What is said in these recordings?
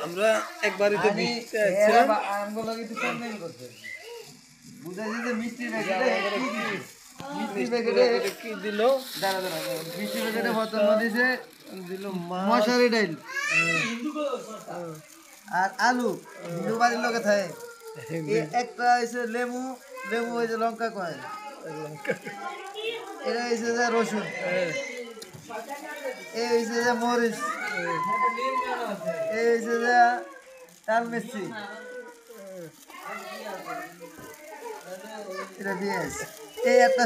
আমরা একবারই মিষ্টি আসছিলাম আমগুলো কিন্তু কমপ্লেন করছে বুঝাইছি যে মিষ্টির প্যাকেটে মিষ্টির প্যাকেটে কি দিল দাঁড়া মিষ্টির প্যাকেটে বোতল দিয়েছে দিল মশারি ডাইল আর আলু বিজু বাড়ির লোকে থাকে একটা হয়েছে লেবু লেবু হয়েছে লঙ্কা কয় এটা হয়েছে যে রসুন এই হয়েছে যে মরিচ এই হয়েছে যে তাল মিষ্টি এটা পেঁয়াজ এই একটা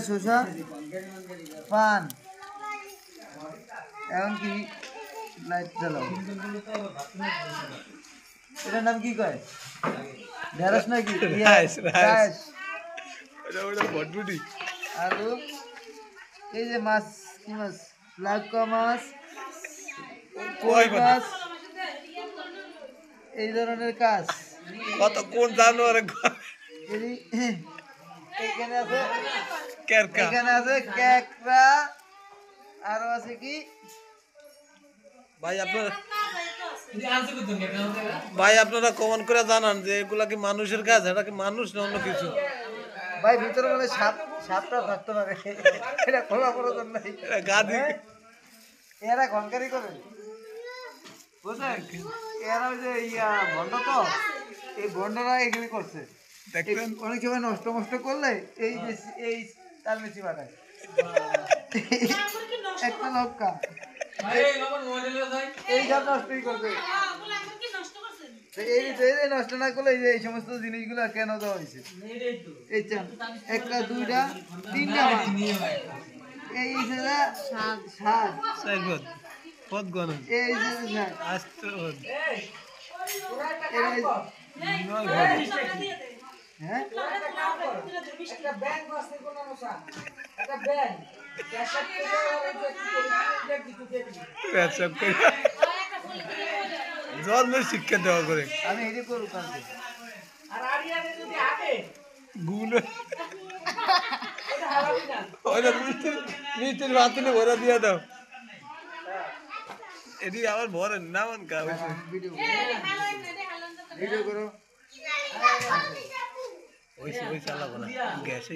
শসা পান এখন কি লাইট জ্বালাও এটার নাম কি কয় ঢেঁড়স নাকি আলু এই যে মাছ কি মাছ লাউকা মাছ কই মাছ এই ধরনের কাজ কত কোন জানোয়ার এখানে আছে কেরকা এখানে আছে কেকড়া আরো আছে কি ভাই আপনারা কমেন্ট করে জানান যে এগুলা কি মানুষের কাজ, এটা কি মানুষ না অন্য কিছু? ভাই ভিতরে বলে সাপটা থাকতে পারে, এটা খোলা প্রয়োজন নাই, এরা ঘনকারি করে বুঝলেন, এরা ওই যে ভণ্ড তো এই ভণ্ডরা এগুলি করছে অনেক সময় নষ্ট মষ্ট করলে এই যে এই তাল মিষ্টি বাটায় একটা লক্কা এই সব নষ্টই করবে, এই নষ্ট না করলে এই সমস্ত জিনিসগুলো কেন দেওয়া হয়েছে? এই চান একটা দুইটা তিনটা এই শাক এই হ্যাঁ জন্মের শিক্ষা দেওয়া করে আমি এটি করব মিষ্টির বাতিলে ভরা দিয়ে দাও, এটি আবার ভরেন না মন কা ভিডিও করো ওই চালাবো না গ্যাসে